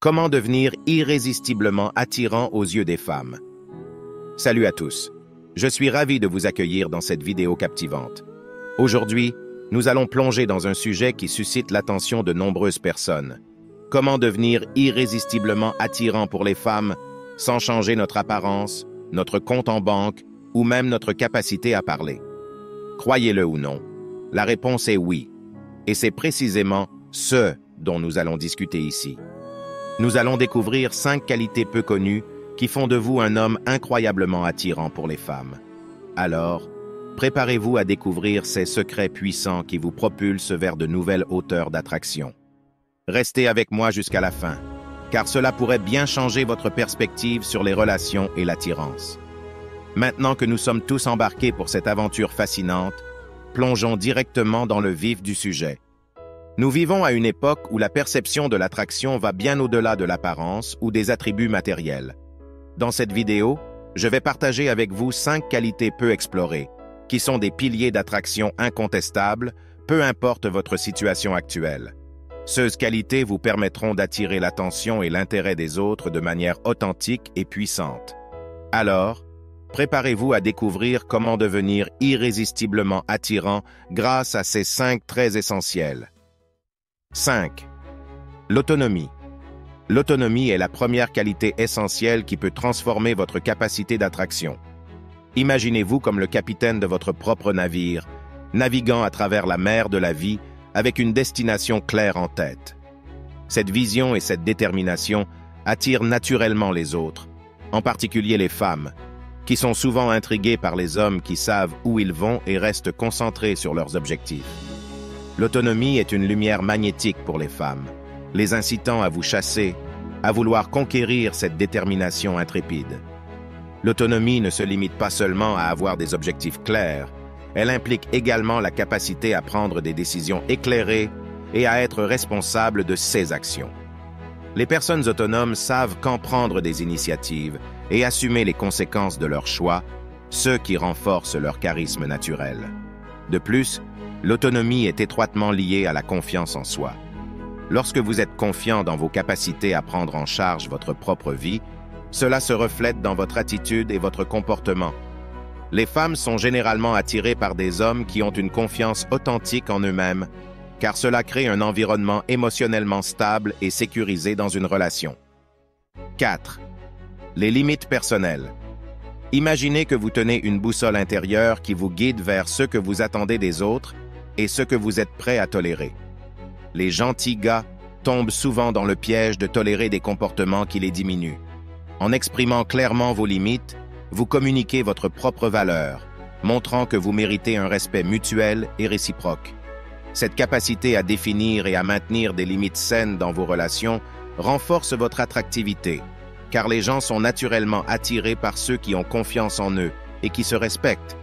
Comment devenir irrésistiblement attirant aux yeux des femmes? Salut à tous. Je suis ravi de vous accueillir dans cette vidéo captivante. Aujourd'hui, nous allons plonger dans un sujet qui suscite l'attention de nombreuses personnes. Comment devenir irrésistiblement attirant pour les femmes sans changer notre apparence, notre compte en banque ou même notre capacité à parler? Croyez-le ou non, la réponse est oui. Et c'est précisément ce dont nous allons discuter ici. Nous allons découvrir 5 qualités peu connues qui font de vous un homme incroyablement attirant pour les femmes. Alors, préparez-vous à découvrir ces secrets puissants qui vous propulsent vers de nouvelles hauteurs d'attraction. Restez avec moi jusqu'à la fin, car cela pourrait bien changer votre perspective sur les relations et l'attirance. Maintenant que nous sommes tous embarqués pour cette aventure fascinante, plongeons directement dans le vif du sujet. Nous vivons à une époque où la perception de l'attraction va bien au-delà de l'apparence ou des attributs matériels. Dans cette vidéo, je vais partager avec vous 5 qualités peu explorées, qui sont des piliers d'attraction incontestables, peu importe votre situation actuelle. Ces qualités vous permettront d'attirer l'attention et l'intérêt des autres de manière authentique et puissante. Alors, préparez-vous à découvrir comment devenir irrésistiblement attirant grâce à ces 5 traits essentiels. 5. L'autonomie. L'autonomie est la première qualité essentielle qui peut transformer votre capacité d'attraction. Imaginez-vous comme le capitaine de votre propre navire, naviguant à travers la mer de la vie avec une destination claire en tête. Cette vision et cette détermination attirent naturellement les autres, en particulier les femmes, qui sont souvent intriguées par les hommes qui savent où ils vont et restent concentrés sur leurs objectifs. L'autonomie est une lumière magnétique pour les femmes, les incitant à vous chasser, à vouloir conquérir cette détermination intrépide. L'autonomie ne se limite pas seulement à avoir des objectifs clairs, elle implique également la capacité à prendre des décisions éclairées et à être responsable de ses actions. Les personnes autonomes savent quand prendre des initiatives et assumer les conséquences de leurs choix, ce qui renforce leur charisme naturel. De plus, l'autonomie est étroitement liée à la confiance en soi. Lorsque vous êtes confiant dans vos capacités à prendre en charge votre propre vie, cela se reflète dans votre attitude et votre comportement. Les femmes sont généralement attirées par des hommes qui ont une confiance authentique en eux-mêmes, car cela crée un environnement émotionnellement stable et sécurisé dans une relation. 4. Les limites personnelles. Imaginez que vous tenez une boussole intérieure qui vous guide vers ce que vous attendez des autres et ce que vous êtes prêt à tolérer. Les gentils gars tombent souvent dans le piège de tolérer des comportements qui les diminuent. En exprimant clairement vos limites, vous communiquez votre propre valeur, montrant que vous méritez un respect mutuel et réciproque. Cette capacité à définir et à maintenir des limites saines dans vos relations renforce votre attractivité, car les gens sont naturellement attirés par ceux qui ont confiance en eux et qui se respectent.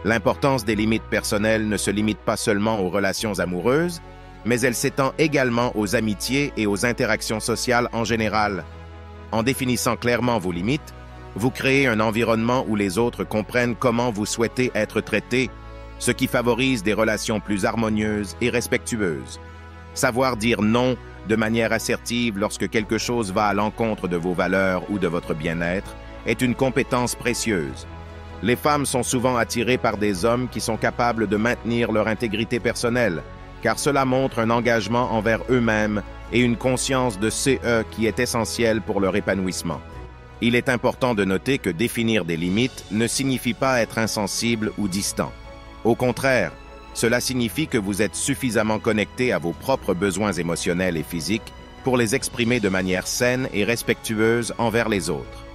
L'importance des limites personnelles ne se limite pas seulement aux relations amoureuses, mais elle s'étend également aux amitiés et aux interactions sociales en général. En définissant clairement vos limites, vous créez un environnement où les autres comprennent comment vous souhaitez être traités, ce qui favorise des relations plus harmonieuses et respectueuses. Savoir dire non de manière assertive lorsque quelque chose va à l'encontre de vos valeurs ou de votre bien-être est une compétence précieuse. Les femmes sont souvent attirées par des hommes qui sont capables de maintenir leur intégrité personnelle, car cela montre un engagement envers eux-mêmes et une conscience de CE qui est essentielle pour leur épanouissement. Il est important de noter que définir des limites ne signifie pas être insensible ou distant. Au contraire, cela signifie que vous êtes suffisamment connecté à vos propres besoins émotionnels et physiques pour les exprimer de manière saine et respectueuse envers les autres.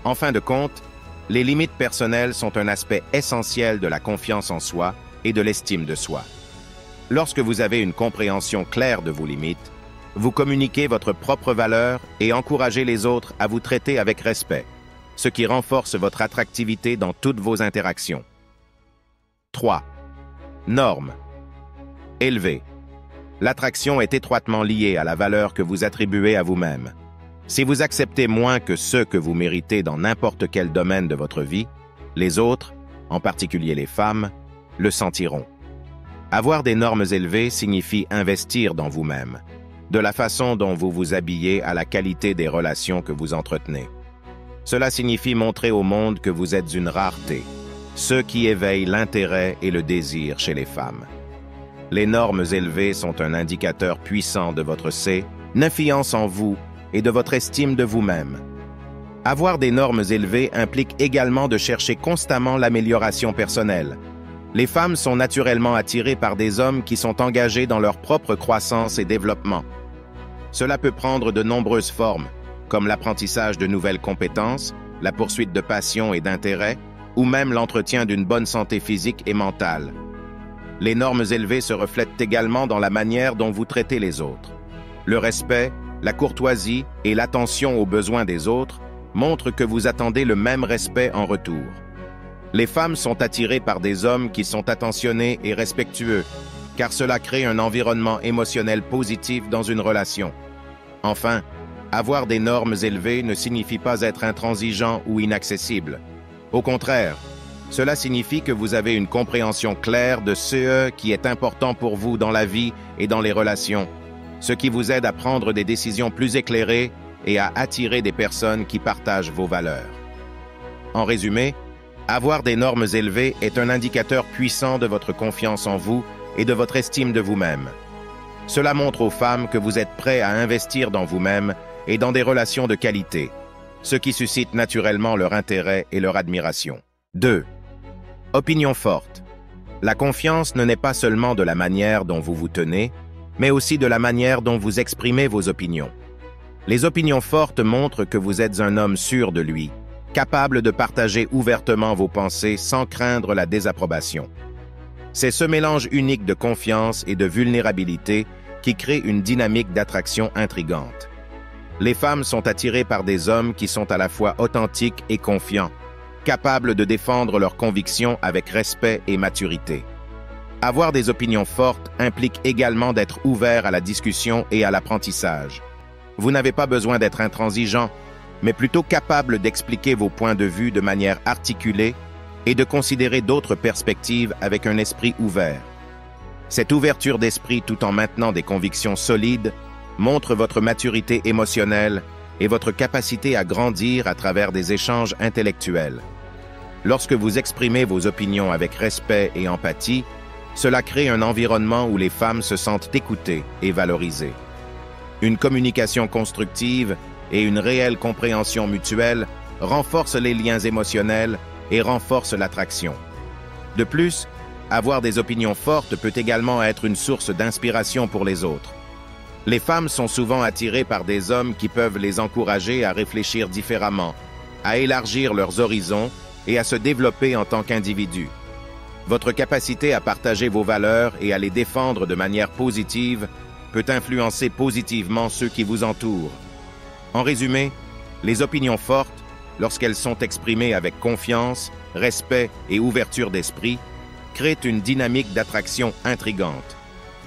En fin de compte, les limites personnelles sont un aspect essentiel de la confiance en soi et de l'estime de soi. Lorsque vous avez une compréhension claire de vos limites, vous communiquez votre propre valeur et encouragez les autres à vous traiter avec respect, ce qui renforce votre attractivité dans toutes vos interactions. 3. Normes. Élevées. L'attraction est étroitement liée à la valeur que vous attribuez à vous-même. Si vous acceptez moins que ce que vous méritez dans n'importe quel domaine de votre vie, les autres, en particulier les femmes, le sentiront. Avoir des normes élevées signifie investir dans vous-même. de la façon dont vous vous habillez à la qualité des relations que vous entretenez. Cela signifie montrer au monde que vous êtes une rareté, ce qui éveille l'intérêt et le désir chez les femmes. Les normes élevées sont un indicateur puissant de votre confiance en vous et de votre estime de vous-même. Avoir des normes élevées implique également de chercher constamment l'amélioration personnelle. Les femmes sont naturellement attirées par des hommes qui sont engagés dans leur propre croissance et développement. Cela peut prendre de nombreuses formes, comme l'apprentissage de nouvelles compétences, la poursuite de passions et d'intérêts, ou même l'entretien d'une bonne santé physique et mentale. Les normes élevées se reflètent également dans la manière dont vous traitez les autres. Le respect, la courtoisie et l'attention aux besoins des autres montrent que vous attendez le même respect en retour. Les femmes sont attirées par des hommes qui sont attentionnés et respectueux, car cela crée un environnement émotionnel positif dans une relation. Enfin, avoir des normes élevées ne signifie pas être intransigeant ou inaccessible. Au contraire, cela signifie que vous avez une compréhension claire de ce qui est important pour vous dans la vie et dans les relations, ce qui vous aide à prendre des décisions plus éclairées et à attirer des personnes qui partagent vos valeurs. En résumé, avoir des normes élevées est un indicateur puissant de votre confiance en vous et de votre estime de vous-même. Cela montre aux femmes que vous êtes prêt à investir dans vous-même et dans des relations de qualité, ce qui suscite naturellement leur intérêt et leur admiration. 2. Opinion forte. La confiance ne naît pas seulement de la manière dont vous vous tenez, mais aussi de la manière dont vous exprimez vos opinions. Les opinions fortes montrent que vous êtes un homme sûr de lui, capable de partager ouvertement vos pensées sans craindre la désapprobation. C'est ce mélange unique de confiance et de vulnérabilité qui crée une dynamique d'attraction intrigante. Les femmes sont attirées par des hommes qui sont à la fois authentiques et confiants, capables de défendre leurs convictions avec respect et maturité. Avoir des opinions fortes implique également d'être ouvert à la discussion et à l'apprentissage. Vous n'avez pas besoin d'être intransigeant, mais plutôt capable d'expliquer vos points de vue de manière articulée et de considérer d'autres perspectives avec un esprit ouvert. Cette ouverture d'esprit tout en maintenant des convictions solides montre votre maturité émotionnelle et votre capacité à grandir à travers des échanges intellectuels. Lorsque vous exprimez vos opinions avec respect et empathie, cela crée un environnement où les femmes se sentent écoutées et valorisées. Une communication constructive et une réelle compréhension mutuelle renforcent les liens émotionnels et renforcent l'attraction. De plus, avoir des opinions fortes peut également être une source d'inspiration pour les autres. Les femmes sont souvent attirées par des hommes qui peuvent les encourager à réfléchir différemment, à élargir leurs horizons et à se développer en tant qu'individus. Votre capacité à partager vos valeurs et à les défendre de manière positive peut influencer positivement ceux qui vous entourent. En résumé, les opinions fortes, lorsqu'elles sont exprimées avec confiance, respect et ouverture d'esprit, créent une dynamique d'attraction intrigante.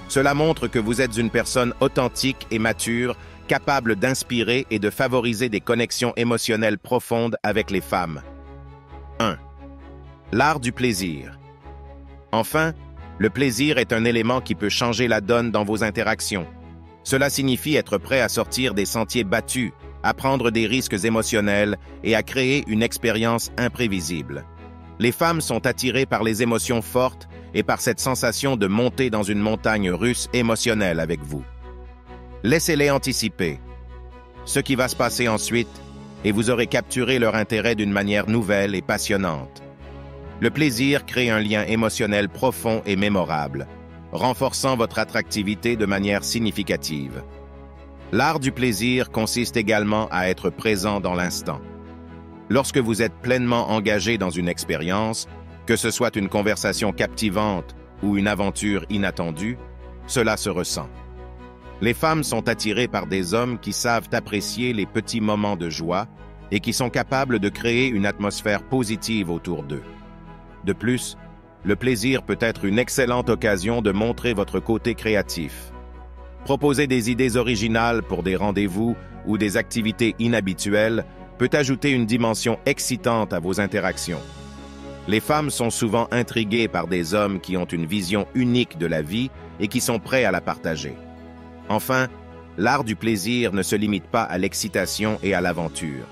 Cela montre que vous êtes une personne authentique et mature, capable d'inspirer et de favoriser des connexions émotionnelles profondes avec les femmes. 1. L'art du plaisir. Enfin, le plaisir est un élément qui peut changer la donne dans vos interactions. Cela signifie être prêt à sortir des sentiers battus, à prendre des risques émotionnels et à créer une expérience imprévisible. Les femmes sont attirées par les émotions fortes et par cette sensation de monter dans une montagne russe émotionnelle avec vous. Laissez-les anticiper ce qui va se passer ensuite et vous aurez capturé leur intérêt d'une manière nouvelle et passionnante. Le plaisir crée un lien émotionnel profond et mémorable, renforçant votre attractivité de manière significative. L'art du plaisir consiste également à être présent dans l'instant. Lorsque vous êtes pleinement engagé dans une expérience, que ce soit une conversation captivante ou une aventure inattendue, cela se ressent. Les femmes sont attirées par des hommes qui savent apprécier les petits moments de joie et qui sont capables de créer une atmosphère positive autour d'eux. De plus, le plaisir peut être une excellente occasion de montrer votre côté créatif. Proposer des idées originales pour des rendez-vous ou des activités inhabituelles peut ajouter une dimension excitante à vos interactions. Les femmes sont souvent intriguées par des hommes qui ont une vision unique de la vie et qui sont prêts à la partager. Enfin, l'art du plaisir ne se limite pas à l'excitation et à l'aventure.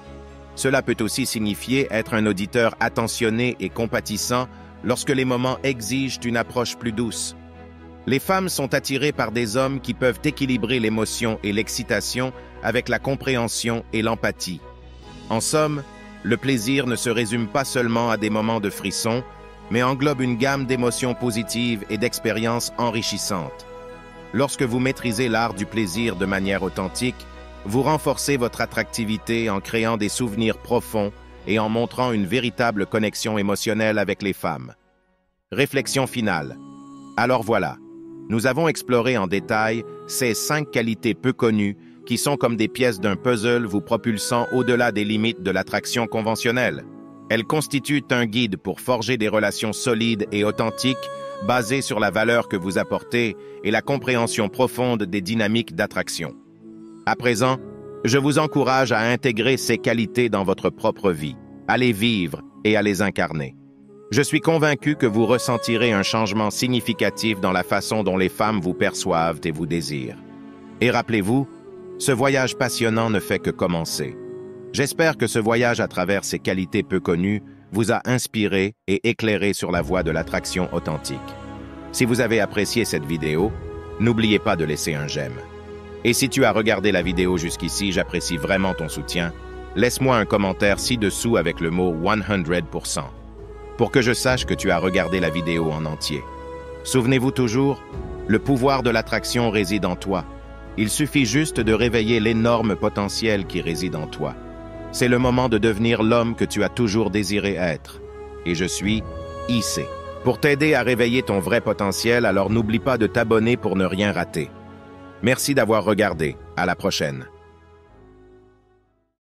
Cela peut aussi signifier être un auditeur attentionné et compatissant lorsque les moments exigent une approche plus douce. Les femmes sont attirées par des hommes qui peuvent équilibrer l'émotion et l'excitation avec la compréhension et l'empathie. En somme, le plaisir ne se résume pas seulement à des moments de frisson, mais englobe une gamme d'émotions positives et d'expériences enrichissantes. Lorsque vous maîtrisez l'art du plaisir de manière authentique, vous renforcez votre attractivité en créant des souvenirs profonds et en montrant une véritable connexion émotionnelle avec les femmes. Réflexion finale. Alors voilà, nous avons exploré en détail ces 5 qualités peu connues qui sont comme des pièces d'un puzzle vous propulsant au-delà des limites de l'attraction conventionnelle. Elles constituent un guide pour forger des relations solides et authentiques basées sur la valeur que vous apportez et la compréhension profonde des dynamiques d'attraction. À présent, je vous encourage à intégrer ces qualités dans votre propre vie, à les vivre et à les incarner. Je suis convaincu que vous ressentirez un changement significatif dans la façon dont les femmes vous perçoivent et vous désirent. Et rappelez-vous, ce voyage passionnant ne fait que commencer. J'espère que ce voyage à travers ces qualités peu connues vous a inspiré et éclairé sur la voie de l'attraction authentique. Si vous avez apprécié cette vidéo, n'oubliez pas de laisser un j'aime. Et si tu as regardé la vidéo jusqu'ici, j'apprécie vraiment ton soutien. Laisse-moi un commentaire ci-dessous avec le mot 100% pour que je sache que tu as regardé la vidéo en entier. Souvenez-vous toujours, le pouvoir de l'attraction réside en toi. Il suffit juste de réveiller l'énorme potentiel qui réside en toi. C'est le moment de devenir l'homme que tu as toujours désiré être. Et je suis IC. Pour t'aider à réveiller ton vrai potentiel, alors n'oublie pas de t'abonner pour ne rien rater. Merci d'avoir regardé. À la prochaine.